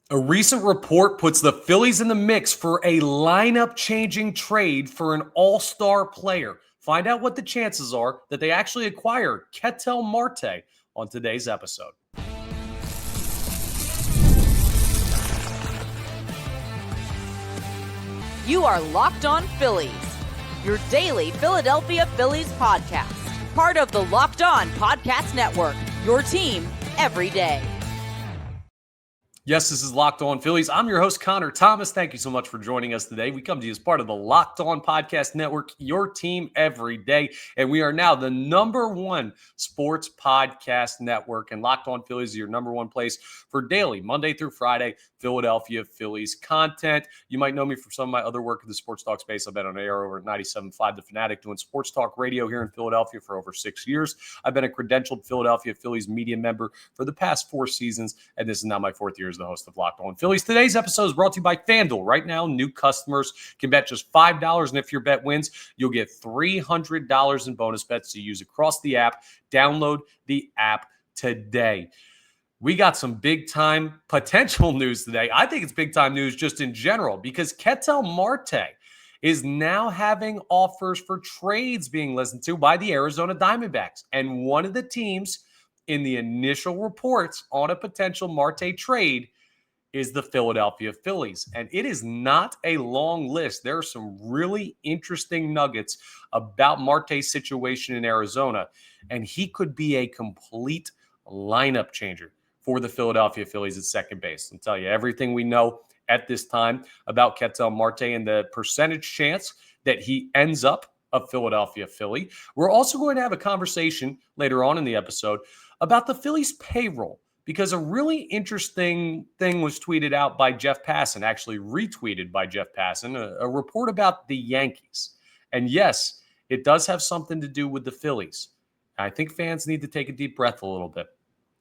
A recent report puts the Phillies in the mix for a lineup-changing trade for an all-star player. Find out what the chances are that they actually acquire Ketel Marte on today's episode. You are Locked On Phillies, your daily Philadelphia Phillies podcast. Part of the Locked On Podcast Network, your team every day. Yes, this is Locked On Phillies. I'm your host, Connor Thomas. Thank you so much for joining us today. We come to you as part of the Locked On Podcast Network, your team every day. And we are now the #1 sports podcast network. And Locked On Phillies is your #1 place for daily, Monday through Friday, Philadelphia Phillies content. You might know me from some of my other work in the sports talk space. I've been on air over at 97.5 The Fanatic doing sports talk radio here in Philadelphia for over 6 years. I've been a credentialed Philadelphia Phillies media member for the past 4 seasons, and this is now my 4th year as the host of Locked On Phillies. Today's episode is brought to you by FanDuel. Right now, new customers can bet just $5, and if your bet wins, you'll get $300 in bonus bets to use across the app. Download the app today. We got some big-time potential news today. I think it's big-time news just in general because Ketel Marte is now having offers for trades being listened to by the Arizona Diamondbacks. And one of the teams in the initial reports on a potential Marte trade is the Philadelphia Phillies. And it is not a long list. There are some really interesting nuggets about Marte's situation in Arizona, and he could be a complete lineup changer for the Philadelphia Phillies at second base. I'll tell you everything we know at this time about Ketel Marte and the percentage chance that he ends up a Philadelphia Philly. We're also going to have a conversation later on in the episode about the Phillies payroll, because a really interesting thing was tweeted out by Jeff Passan, actually retweeted by Jeff Passan, a report about the Yankees. And yes, it does have something to do with the Phillies. I think fans need to take a deep breath a little bit.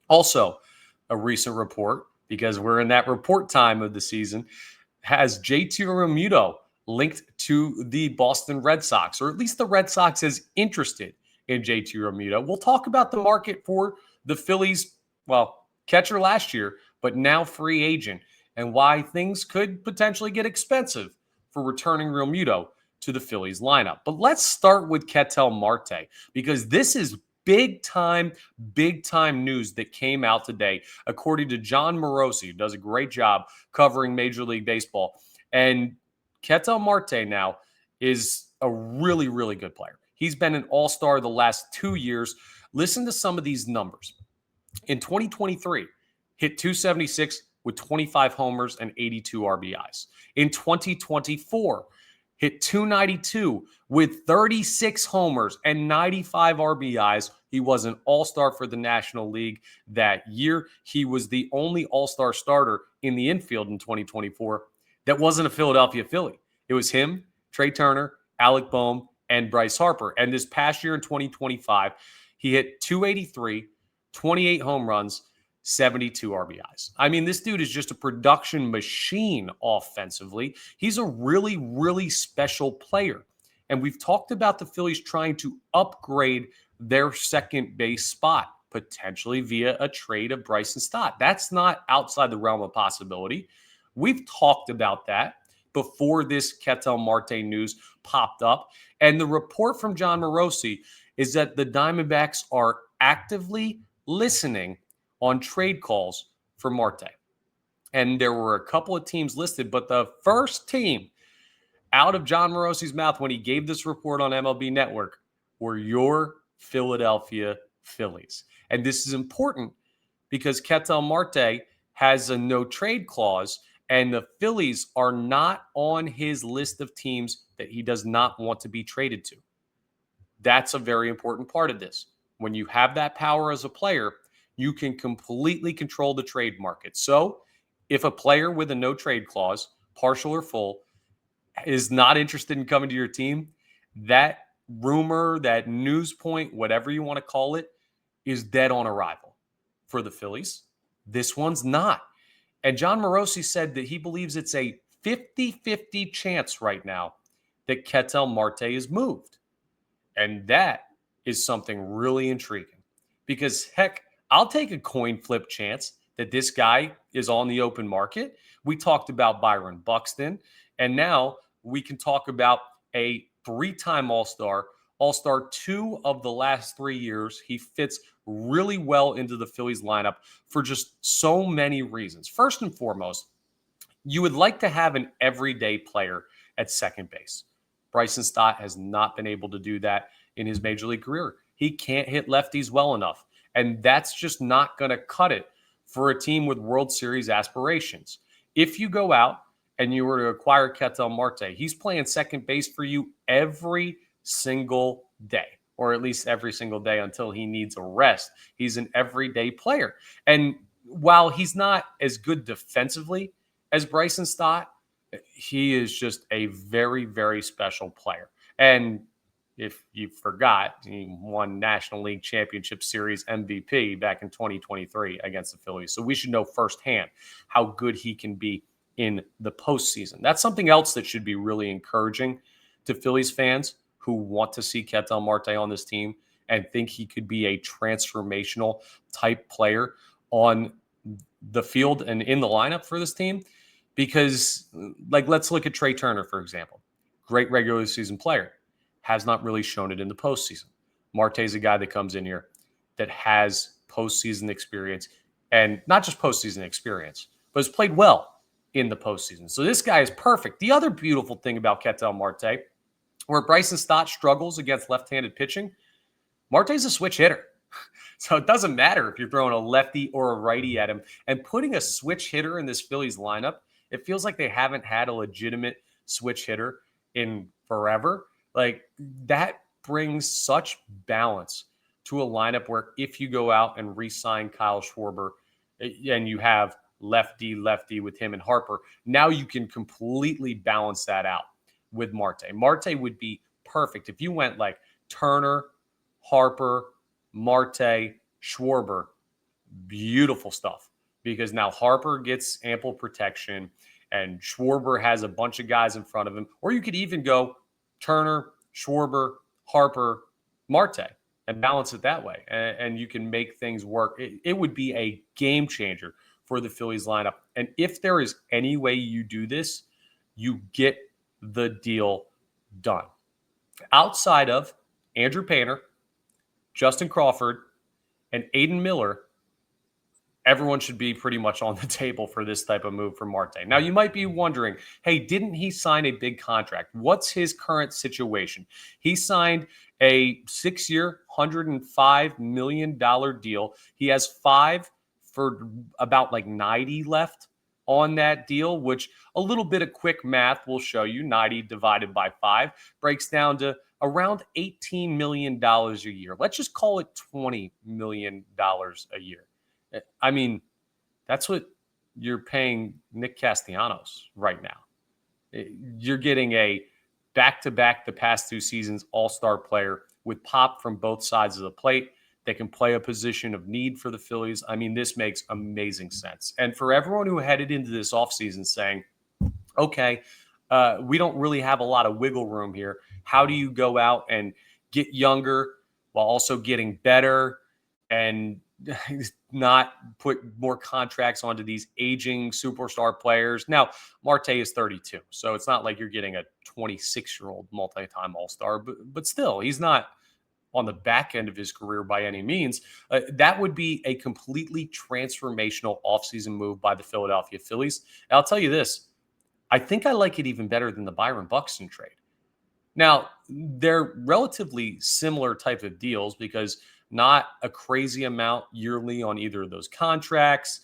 Also, a recent report, because we're in that report time of the season, has JT Realmuto linked to the Boston Red Sox, or at least the Red Sox is interested in JT Realmuto. We'll talk about the market for the Phillies, catcher last year, but now free agent, and why things could potentially get expensive for returning Realmuto to the Phillies lineup. But let's start with Ketel Marte, because this is big time news that came out today, according to John Morosi, who does a great job covering Major League Baseball. And Ketel Marte now is a really, really good player. He's been an all-star the last 2 years. Listen to some of these numbers. In 2023, hit .276 with 25 homers and 82 RBIs. In 2024, hit .292 with 36 homers and 95 RBIs. He was an all-star for the National League that year. He was the only all-star starter in the infield in 2024 that wasn't a Philadelphia Philly. It was him, Trea Turner, Alec Boehm, and Bryce Harper. And this past year in 2025, he hit .283, 28 home runs, 72 RBIs. I mean, this dude is just a production machine offensively. He's a really, really special player. And we've talked about the Phillies trying to upgrade their second base spot, potentially via a trade of Bryson Stott. That's not outside the realm of possibility. We've talked about that before this Ketel Marte news popped up. And the report from John Morosi is that the Diamondbacks are actively listening on trade calls for Marte. And there were a couple of teams listed, but the first team out of John Morosi's mouth when he gave this report on MLB Network were your Philadelphia Phillies. And this is important because Ketel Marte has a no trade clause, and the Phillies are not on his list of teams that he does not want to be traded to. That's a very important part of this. When you have that power as a player, you can completely control the trade market. So if a player with a no trade clause, partial or full, is not interested in coming to your team, that rumor, that news point, whatever you want to call it, is dead on arrival for the Phillies. This one's not. And John Morosi said that he believes it's a 50-50 chance right now that Ketel Marte is moved. And that is something really intriguing because, heck, I'll take a coin flip chance that this guy is on the open market. We talked about Byron Buxton, and now we can talk about a 3-time All-Star 2 of the last 3 years. He fits really well into the Phillies lineup for just so many reasons. First and foremost, you would like to have an everyday player at second base. Bryson Stott has not been able to do that in his major league career. He can't hit lefties well enough, and that's just not going to cut it for a team with World Series aspirations. If you go out and you were to acquire Ketel Marte, he's playing second base for you every single day, or at least every single day until he needs a rest. He's an everyday player. And while he's not as good defensively as Bryson Stott, he is just a very, very special player. And if you forgot, he won National League Championship Series MVP back in 2023 against the Phillies. So we should know firsthand how good he can be in the postseason. That's something else that should be really encouraging to Phillies fans who want to see Ketel Marte on this team and think he could be a transformational type player on the field and in the lineup for this team. Because, like, let's look at Trea Turner, for example. Great regular season player. Has not really shown it in the postseason. Marte is a guy that comes in here that has postseason experience, and not just postseason experience, but has played well in the postseason. So this guy is perfect. The other beautiful thing about Ketel Marte, where Bryson Stott struggles against left-handed pitching, Marte's a switch hitter. So it doesn't matter if you're throwing a lefty or a righty at him. And putting a switch hitter in this Phillies lineup, it feels like they haven't had a legitimate switch hitter in forever. Like, that brings such balance to a lineup where if you go out and re-sign Kyle Schwarber and you have lefty with him and Harper, now you can completely balance that out with Marte. Marte would be perfect if you went like Turner, Harper, Marte, Schwarber. Beautiful stuff, because now Harper gets ample protection and Schwarber has a bunch of guys in front of him. Or you could even go Turner, Schwarber, Harper, Marte, and balance it that way. And you can make things work. It would be a game changer for the Phillies lineup. And if there is any way you do this, you get the deal done. Outside of Andrew Painter, Justin Crawford, and Aiden Miller, everyone should be pretty much on the table for this type of move for Marte. Now, you might be wondering, hey, didn't he sign a big contract? What's his current situation? He signed a 6-year, $105 million deal. He has 5 for about like 90 left on that deal, which a little bit of quick math will show you 90 divided by 5 breaks down to around $18 million a year. Let's just call it $20 million a year. I mean, that's what you're paying Nick Castellanos right now. You're getting a back-to-back the past 2 seasons all-star player with pop from both sides of the plate. They can play a position of need for the Phillies. I mean, this makes amazing sense. And for everyone who headed into this offseason saying, okay, we don't really have a lot of wiggle room here. How do you go out and get younger while also getting better and not put more contracts onto these aging superstar players? Now, Marte is 32, so it's not like you're getting a 26-year-old multi-time all-star, but still, he's not on the back end of his career by any means. That would be a completely transformational offseason move by the Philadelphia Phillies. And I'll tell you this, I think I like it even better than the Byron Buxton trade. Now, they're relatively similar type of deals because not a crazy amount yearly on either of those contracts.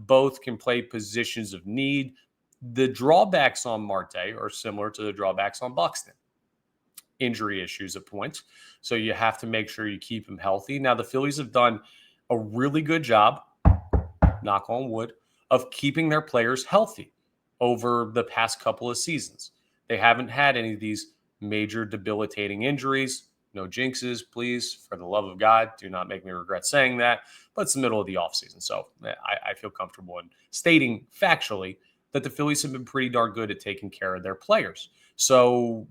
Both can play positions of need. The drawbacks on Marte are similar to the drawbacks on Buxton. Injury issues at points. So you have to make sure you keep him healthy. Now, the Phillies have done a really good job, knock on wood, of keeping their players healthy over the past couple of seasons. They haven't had any of these major debilitating injuries. No jinxes, please. For the love of God, do not make me regret saying that. But it's the middle of the offseason, so I feel comfortable in stating factually that the Phillies have been pretty darn good at taking care of their players. So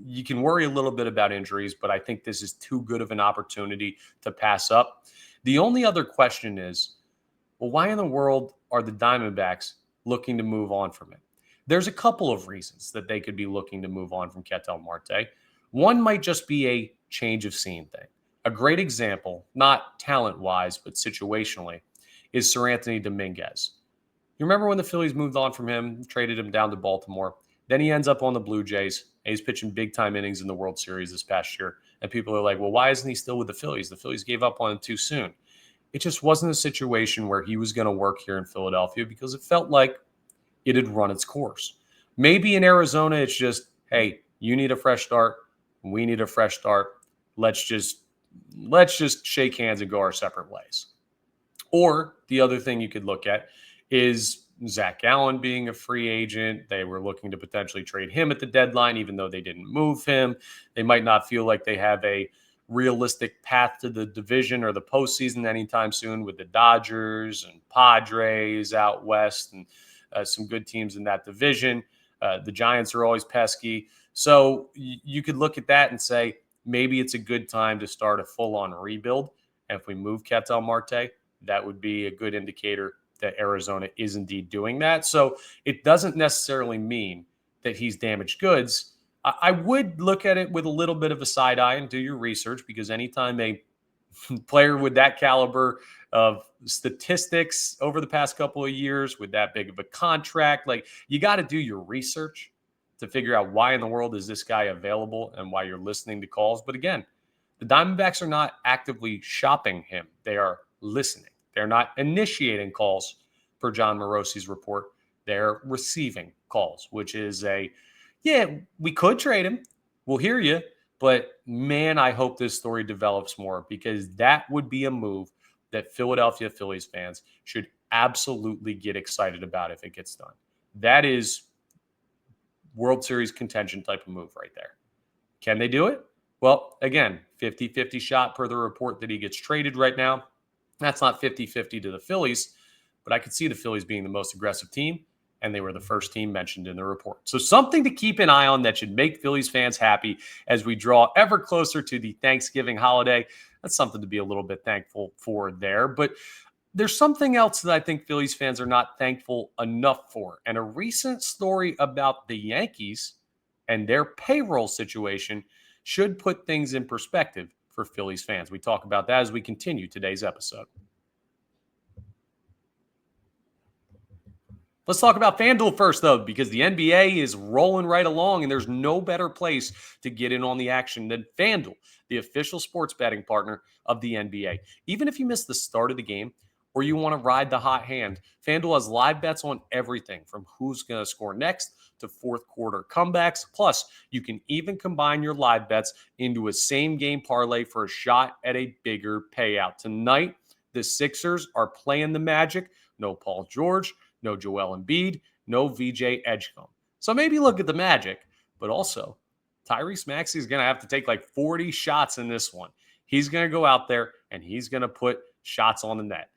you can worry a little bit about injuries, but I think this is too good of an opportunity to pass up. The only other question is, Well, why in the world are the Diamondbacks looking to move on from him? There's a couple of reasons that they could be looking to move on from Ketel Marte. One might just be a change of scene thing. A great example, not talent-wise, but situationally, is Sir Anthony Dominguez. You remember when the Phillies moved on from him, traded him down to Baltimore? Then he ends up on the Blue Jays, and he's pitching big-time innings in the World Series this past year. And people are like, well, why isn't he still with the Phillies? The Phillies gave up on him too soon. It just wasn't a situation where he was going to work here in Philadelphia because it felt like it had run its course. Maybe in Arizona, it's just, hey, you need a fresh start. We need a fresh start. Let's just shake hands and go our separate ways. Or the other thing you could look at is Zach Allen being a free agent. They were looking to potentially trade him at the deadline, even though they didn't move him. They might not feel like they have a realistic path to the division or the postseason anytime soon with the Dodgers and Padres out west and some good teams in that division. The Giants are always pesky. So you could look at that and say, maybe it's a good time to start a full-on rebuild. And if we move Ketel Marte, that would be a good indicator that Arizona is indeed doing that. So it doesn't necessarily mean that he's damaged goods. I would look at it with a little bit of a side eye and do your research, because anytime a player with that caliber of statistics over the past couple of years with that big of a contract, like, you got to do your research to figure out why in the world is this guy available and why you're listening to calls. But again, the Diamondbacks are not actively shopping him. They are listening. They're not initiating calls per John Morosi's report. They're receiving calls, which is we could trade him. We'll hear you. But man, I hope this story develops more, because that would be a move that Philadelphia Phillies fans should absolutely get excited about if it gets done. That is World Series contention type of move right there. Can they do it? Well, again, 50-50 shot per the report that he gets traded right now. That's not 50-50 to the Phillies, but I could see the Phillies being the most aggressive team, and they were the first team mentioned in the report. So something to keep an eye on that should make Phillies fans happy as we draw ever closer to the Thanksgiving holiday. That's something to be a little bit thankful for there. But there's something else that I think Phillies fans are not thankful enough for. And a recent story about the Yankees and their payroll situation should put things in perspective for Phillies fans. We talk about that as we continue today's episode. Let's talk about FanDuel first, though, because the NBA is rolling right along, and there's no better place to get in on the action than FanDuel, the official sports betting partner of the NBA. Even if you miss the start of the game or you want to ride the hot hand, FanDuel has live bets on everything from who's going to score next to fourth quarter comebacks. Plus, you can even combine your live bets into a same-game parlay for a shot at a bigger payout. Tonight, the Sixers are playing the Magic. No Paul George, no Joel Embiid, no VJ Edgecombe. So maybe look at the Magic, but also Tyrese Maxey is going to have to take like 40 shots in this one. He's going to go out there and he's going to put shots on the net.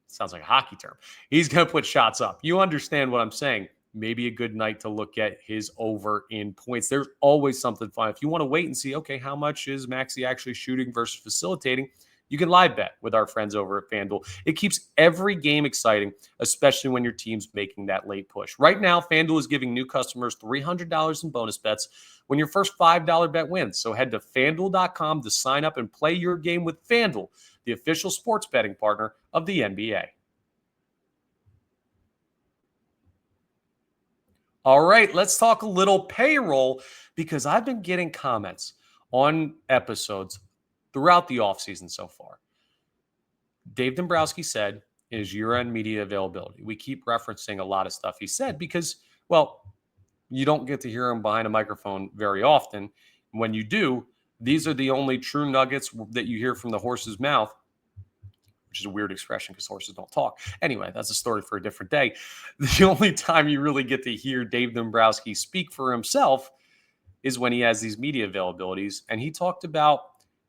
Sounds like a hockey term. He's going to put shots up. You understand what I'm saying. Maybe a good night to look at his over in points. There's always something fun. If you want to wait and see, okay, how much is Maxey actually shooting versus facilitating, you can live bet with our friends over at FanDuel. It keeps every game exciting, especially when your team's making that late push. Right now, FanDuel is giving new customers $300 in bonus bets when your first $5 bet wins. So head to FanDuel.com to sign up and play your game with FanDuel, the official sports betting partner of the NBA. All right, let's talk a little payroll, because I've been getting comments on episodes throughout the offseason so far. Dave Dombrowski said his year-end media availability. We keep referencing a lot of stuff he said because, well, you don't get to hear him behind a microphone very often. When you do, these are the only true nuggets that you hear from the horse's mouth, which is a weird expression because horses don't talk. Anyway, that's a story for a different day. The only time you really get to hear Dave Dombrowski speak for himself is when he has these media availabilities. And he talked about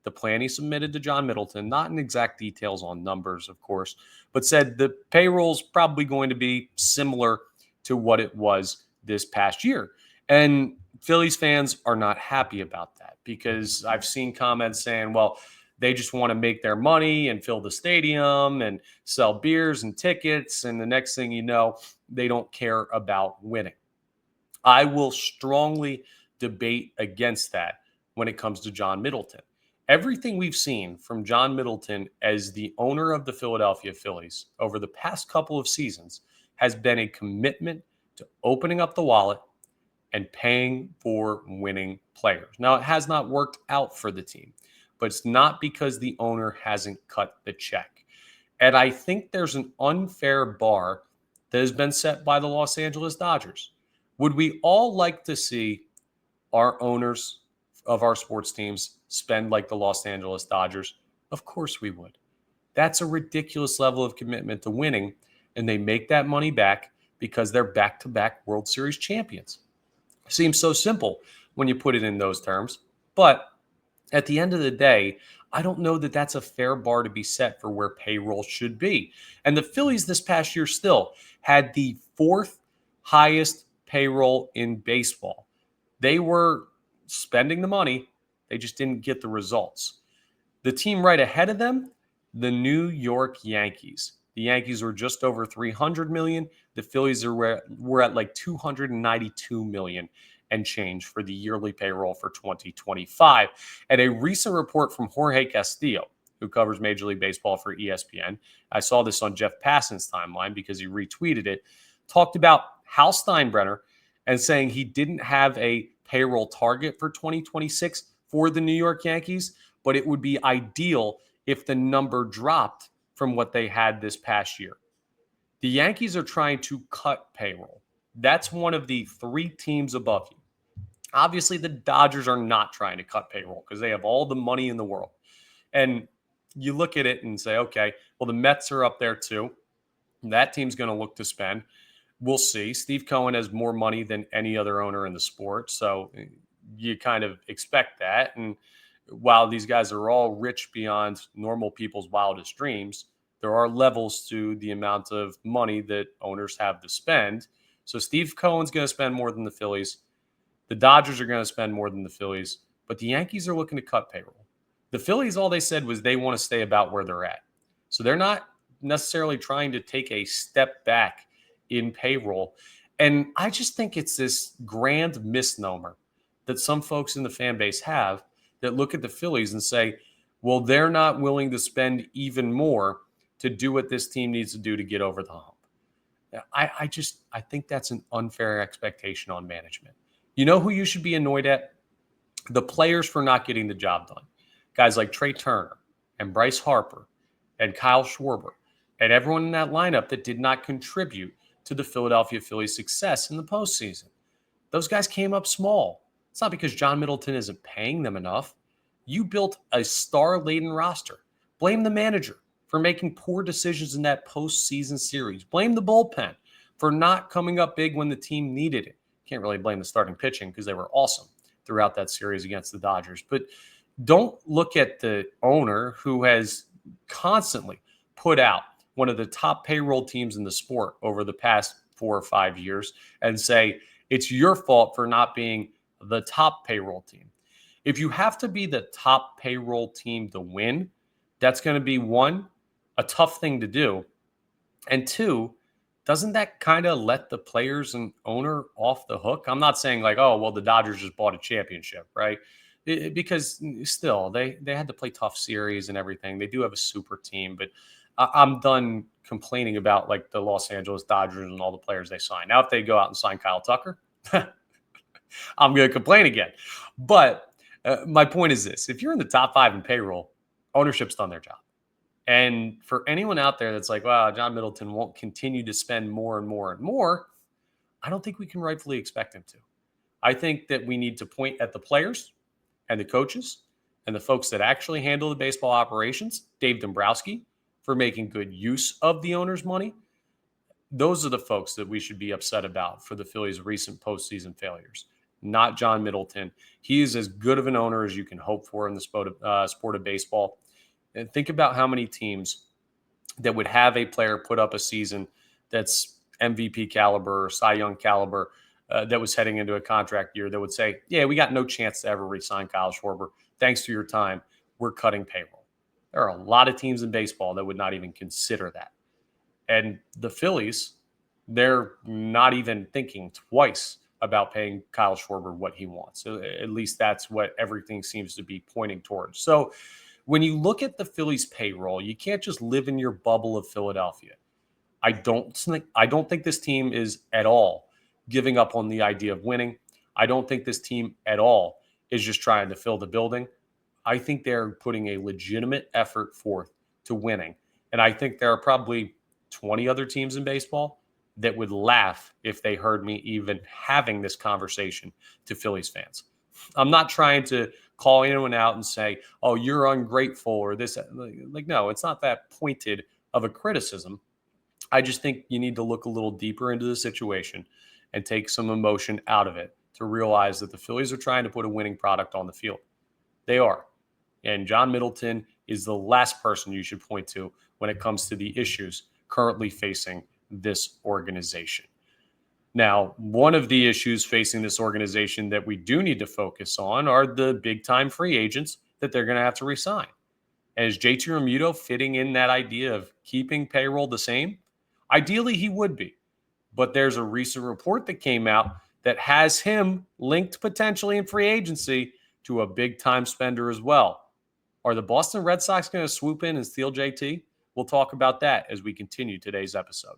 the plan he submitted to John Middleton, not in exact details on numbers, of course, but said the payroll's probably going to be similar to what it was this past year. And Phillies fans are not happy about that, because I've seen comments saying, well, They just want to make their money and fill the stadium and sell beers and tickets. And the next thing you know, they don't care about winning. I will strongly debate against that when it comes to John Middleton. Everything we've seen from John Middleton as the owner of the Philadelphia Phillies over the past couple of seasons has been a commitment to opening up the wallet and paying for winning players. Now, it has not worked out for the team, but it's not because the owner hasn't cut the check. And I think there's an unfair bar that has been set by the Los Angeles Dodgers. Would we all like to see our owners of our sports teams spend like the Los Angeles Dodgers? Of course we would. That's a ridiculous level of commitment to winning, and they make that money back because they're back-to-back World Series champions. Seems so simple when you put it in those terms, but at the end of the day, I don't know that that's a fair bar to be set for where payroll should be. And the Phillies this past year still had the fourth highest payroll in baseball. They were spending the money, they just didn't get the results. The team right ahead of them, the New York Yankees. The Yankees were just over 300 million. The Phillies were at like 292 million and change for the yearly payroll for 2025. And a recent report from Jorge Castillo, who covers Major League Baseball for ESPN, I saw this on Jeff Passan's timeline because he retweeted it, talked about Hal Steinbrenner and saying he didn't have a payroll target for 2026 for the New York Yankees, but it would be ideal if the number dropped from what they had this past year. The Yankees are trying to cut payroll. That's one of the three teams above you. Obviously, the Dodgers are not trying to cut payroll because they have all the money in the world. And you look at it and say, okay, well, the Mets are up there too. That team's going to look to spend. We'll see. Steve Cohen has more money than any other owner in the sport. So you kind of expect that. And while these guys are all rich beyond normal people's wildest dreams, there are levels to the amount of money that owners have to spend. So Steve Cohen's going to spend more than the Phillies. The Dodgers are going to spend more than the Phillies, but the Yankees are looking to cut payroll. The Phillies, all they said was they want to stay about where they're at. So they're not necessarily trying to take a step back in payroll. And I just think it's this grand misnomer that some folks in the fan base have that look at the Phillies and say, well, they're not willing to spend even more to do what this team needs to do to get over the hump. I think that's an unfair expectation on management. You know who you should be annoyed at? The players for not getting the job done. Guys like Trea Turner and Bryce Harper and Kyle Schwarber and everyone in that lineup that did not contribute to the Philadelphia Phillies' success in the postseason. Those guys came up small. It's not because John Middleton isn't paying them enough. You built a star-laden roster. Blame the manager for making poor decisions in that postseason series. Blame the bullpen for not coming up big when the team needed it. Can't really blame the starting pitching because they were awesome throughout that series against the Dodgers. But don't look at the owner who has constantly put out one of the top payroll teams in the sport over the past 4 or 5 years and say, it's your fault for not being the top payroll team. If you have to be the top payroll team to win, that's going to be one, a tough thing to do. And two, doesn't that kind of let the players and owner off the hook? I'm not saying like, oh, well, the Dodgers just bought a championship, right? Because still, they had to play tough series and everything. They do have a super team, but I'm done complaining about like the Los Angeles Dodgers and all the players they sign. Now, if they go out and sign Kyle Tucker, I'm going to complain again. But my point is this. If you're in the top 5 in payroll, ownership's done their job. And for anyone out there that's like, wow, John Middleton won't continue to spend more and more and more, I don't think we can rightfully expect him to. I think that we need to point at the players and the coaches and the folks that actually handle the baseball operations, Dave Dombrowski, for making good use of the owner's money. Those are the folks that we should be upset about for the Phillies' recent postseason failures, not John Middleton. He is as good of an owner as you can hope for in the sport of baseball. And think about how many teams that would have a player put up a season that's MVP caliber or Cy Young caliber that was heading into a contract year that would say, yeah, we got no chance to ever re-sign Kyle Schwarber. Thanks to your time, we're cutting payroll. There are a lot of teams in baseball that would not even consider that. And the Phillies, they're not even thinking twice about paying Kyle Schwarber what he wants. So at least that's what everything seems to be pointing towards. So when you look at the Phillies payroll, you can't just live in your bubble of Philadelphia. I don't think this team is at all giving up on the idea of winning. I don't think this team at all is just trying to fill the building. I think they're putting a legitimate effort forth to winning. And I think there are probably 20 other teams in baseball that would laugh if they heard me even having this conversation to Phillies fans. I'm not trying to call anyone out and say, oh, you're ungrateful or this. Like, no, it's not that pointed of a criticism. I just think you need to look a little deeper into the situation and take some emotion out of it to realize that the Phillies are trying to put a winning product on the field. They are. And John Middleton is the last person you should point to when it comes to the issues currently facing this organization. Now, one of the issues facing this organization that we do need to focus on are the big-time free agents that they're going to have to re-sign. And is JT Realmuto fitting in that idea of keeping payroll the same? Ideally, he would be. But there's a recent report that came out that has him linked potentially in free agency to a big-time spender as well. Are the Boston Red Sox going to swoop in and steal JT? We'll talk about that as we continue today's episode.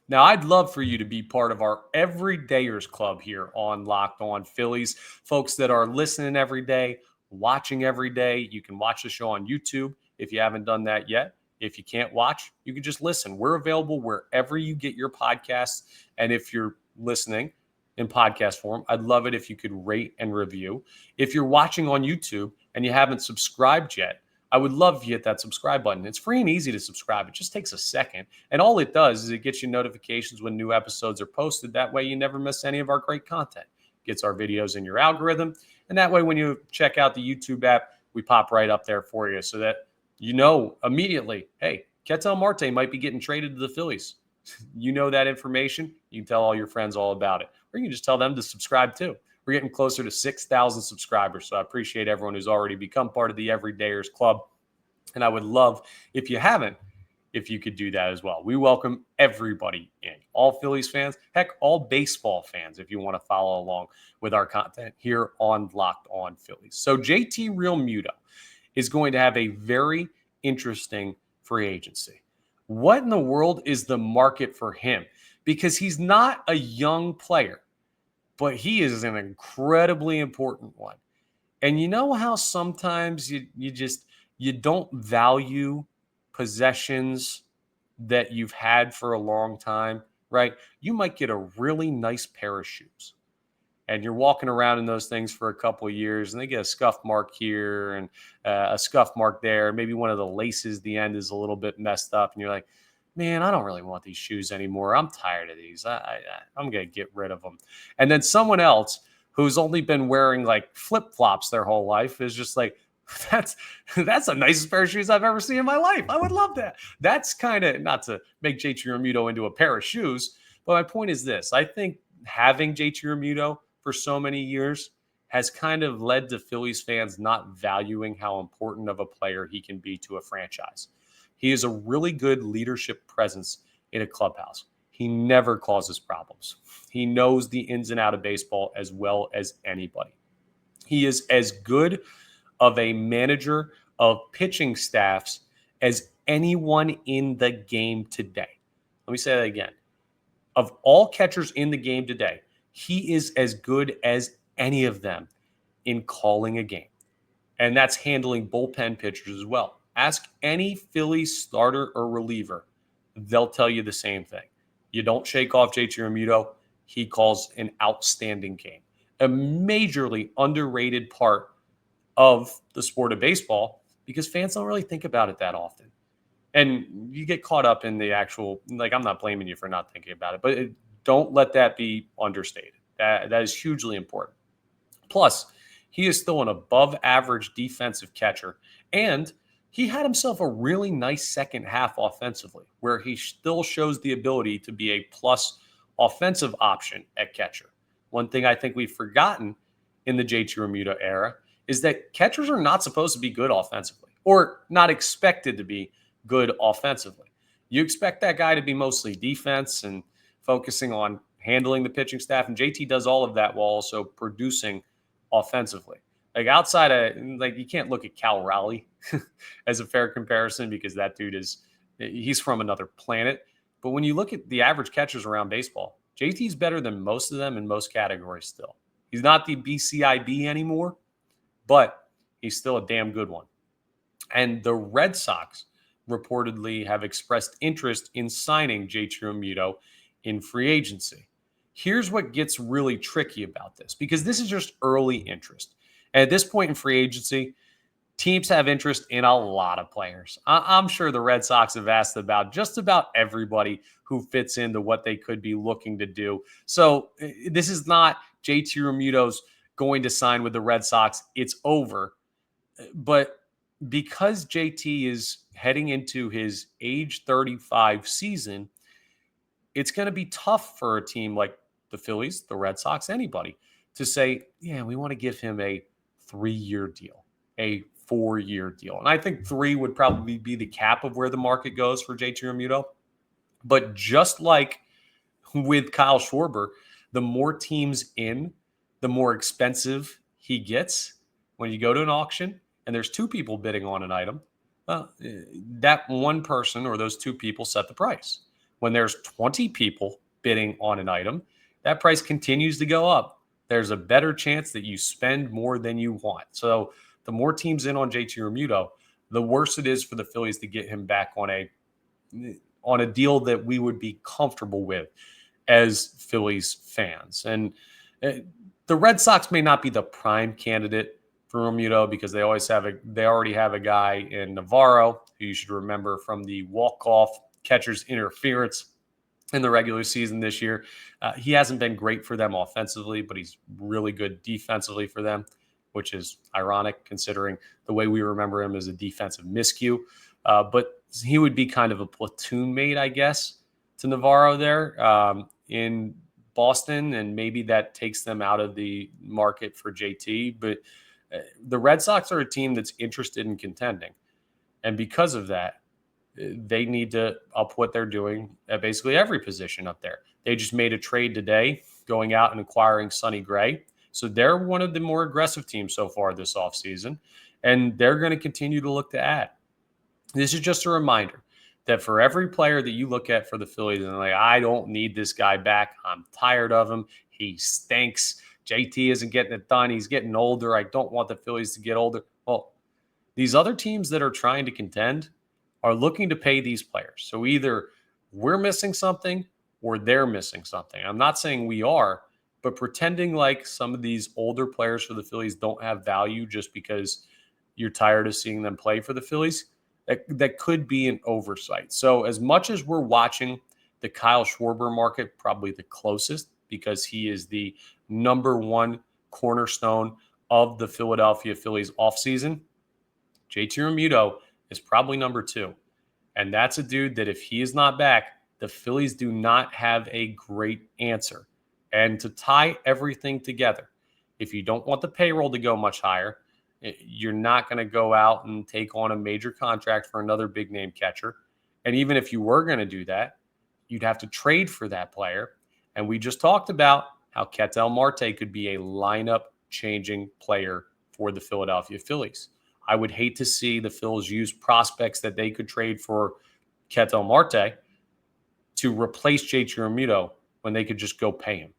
Now, I'd love for you to be part of our Everydayers Club here on Locked On Phillies. Folks that are listening every day, watching every day. You can watch the show on YouTube if you haven't done that yet. If you can't watch, you can just listen. We're available wherever you get your podcasts. And if you're listening in podcast form, I'd love it if you could rate and review. If you're watching on YouTube and you haven't subscribed yet, I would love if you hit that subscribe button. It's free and easy to subscribe. It just takes a second. And all it does is it gets you notifications when new episodes are posted. That way you never miss any of our great content. It gets our videos in your algorithm. And that way when you check out the YouTube app, we pop right up there for you so that you know immediately, hey, Ketel Marte might be getting traded to the Phillies. You know that information. You can tell all your friends all about it. Or you can just tell them to subscribe too. We're getting closer to 6,000 subscribers, so I appreciate everyone who's already become part of the Everydayers Club. And I would love, if you haven't, if you could do that as well. We welcome everybody in, all Phillies fans, heck, all baseball fans, if you want to follow along with our content here on Locked On Phillies. So JT Realmuto is going to have a very interesting free agency. What in the world is the market for him? Because he's not a young player, but he is an incredibly important one. And you know how sometimes you don't value possessions that you've had for a long time, right? You might get a really nice pair of shoes and you're walking around in those things for a couple of years and they get a scuff mark here and a scuff mark there. Maybe one of the laces, the end is a little bit messed up and you're like, man, I don't really want these shoes anymore. I'm tired of these. I'm going to get rid of them. And then someone else who's only been wearing like flip-flops their whole life is just like, that's the nicest pair of shoes I've ever seen in my life. I would love that. That's kind of, not to make JT Realmuto into a pair of shoes, but my point is this. I think having JT Realmuto for so many years has kind of led to Phillies fans not valuing how important of a player he can be to a franchise. He is a really good leadership presence in a clubhouse. He never causes problems. He knows the ins and outs of baseball as well as anybody. He is as good of a manager of pitching staffs as anyone in the game today. Let me say that again. Of all catchers in the game today, he is as good as any of them in calling a game. And that's handling bullpen pitchers as well. Ask any Phillies starter or reliever. They'll tell you the same thing. You don't shake off JT Realmuto. He calls an outstanding game. A majorly underrated part of the sport of baseball because fans don't really think about it that often. And you get caught up in the actual, like, I'm not blaming you for not thinking about it, but don't let that be understated. That is hugely important. Plus, he is still an above average defensive catcher, and he had himself a really nice second half offensively where he still shows the ability to be a plus offensive option at catcher. one thing I think we've forgotten in the JT Realmuto era is that catchers are not supposed to be good offensively, or not expected to be good offensively. You expect that guy to be mostly defense and focusing on handling the pitching staff, and JT does all of that while also producing offensively. Like outside of, like, you can't look at Cal Raleigh as a fair comparison because that dude he's from another planet. But when you look at the average catchers around baseball, JT's better than most of them in most categories still. He's not the BCIB anymore, but he's still a damn good one. And the Red Sox reportedly have expressed interest in signing JT Realmuto in free agency. Here's what gets really tricky about this, because this is just early interest. And at this point in free agency, teams have interest in a lot of players. I'm sure the Red Sox have asked about just about everybody who fits into what they could be looking to do. So this is not JT Realmuto's going to sign with the Red Sox. It's over. But because JT is heading into his age 35 season, it's going to be tough for a team like the Phillies, the Red Sox, anybody to say, yeah, we want to give him a 3-year deal, a 4-year deal. And I think 3 would probably be the cap of where the market goes for JT Realmuto. But just like with Kyle Schwarber, the more teams in, the more expensive he gets. When you go to an auction and there's 2 people bidding on an item, that one person or those 2 people set the price. When there's 20 people bidding on an item, that price continues to go up. There's a better chance that you spend more than you want. So the more teams in on JT Realmuto, the worse it is for the Phillies to get him back on a deal that we would be comfortable with as Phillies fans. And the Red Sox may not be the prime candidate for Realmuto because they already have a guy in Navarro who you should remember from the walk-off catcher's interference in the regular season this year. He hasn't been great for them offensively, but he's really good defensively for them, which is ironic considering the way we remember him as a defensive miscue. But he would be kind of a platoon mate, I guess, to Navarro there in Boston, and maybe that takes them out of the market for JT. But the Red Sox are a team that's interested in contending. And because of that, they need to up what they're doing at basically every position up there. They just made a trade today going out and acquiring Sonny Gray. So they're one of the more aggressive teams so far this offseason, and they're going to continue to look to add. This is just a reminder that for every player that you look at for the Phillies and like, I don't need this guy back. I'm tired of him. He stinks. JT isn't getting it done. He's getting older. I don't want the Phillies to get older. Well, these other teams that are trying to contend are looking to pay these players. So either we're missing something or they're missing something. I'm not saying we are, but pretending like some of these older players for the Phillies don't have value just because you're tired of seeing them play for the Phillies, that could be an oversight. So as much as we're watching the Kyle Schwarber market, probably the closest because he is the number 1 cornerstone of the Philadelphia Phillies offseason, JT Realmuto is probably number 2. And that's a dude that if he is not back, the Phillies do not have a great answer. And to tie everything together, if you don't want the payroll to go much higher, you're not going to go out and take on a major contract for another big name catcher. And even if you were going to do that, you'd have to trade for that player. And we just talked about how Ketel Marte could be a lineup changing player for the Philadelphia Phillies. I would hate to see the Phils use prospects that they could trade for Ketel Marte to replace JT Realmuto when they could just go pay him.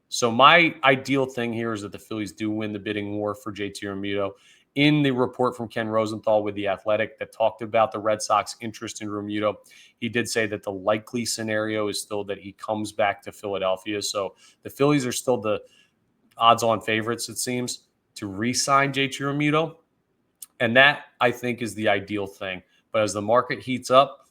So my ideal thing here is that the Phillies do win the bidding war for JT Realmuto. In the report from Ken Rosenthal with The Athletic that talked about the Red Sox interest in Realmuto, he did say that the likely scenario is still that he comes back to Philadelphia. So the Phillies are still the odds-on favorites, it seems, to re-sign JT Realmuto. And that, I think, is the ideal thing. But as the market heats up,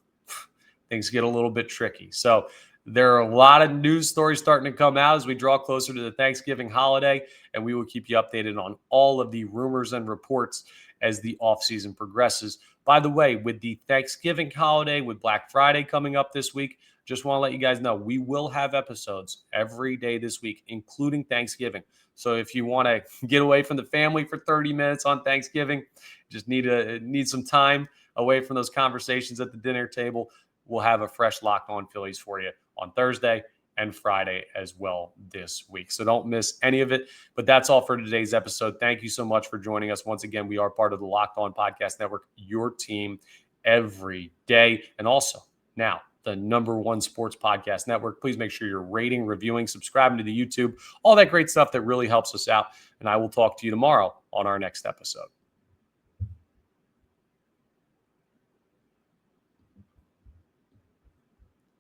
things get a little bit tricky. So there are a lot of news stories starting to come out as we draw closer to the Thanksgiving holiday, and we will keep you updated on all of the rumors and reports as the offseason progresses. By the way, with the Thanksgiving holiday, with Black Friday coming up this week, just want to let you guys know we will have episodes every day this week, including Thanksgiving. So if you want to get away from the family for 30 minutes on Thanksgiving, just need some time away from those conversations at the dinner table, we'll have a fresh Locked On Phillies for you on Thursday and Friday as well this week. So don't miss any of it. But that's all for today's episode. Thank you so much for joining us. Once again, we are part of the Locked On Podcast Network, your team every day. And also now the #1 sports podcast network. Please make sure you're rating, reviewing, subscribing to the YouTube, all that great stuff that really helps us out. And I will talk to you tomorrow on our next episode.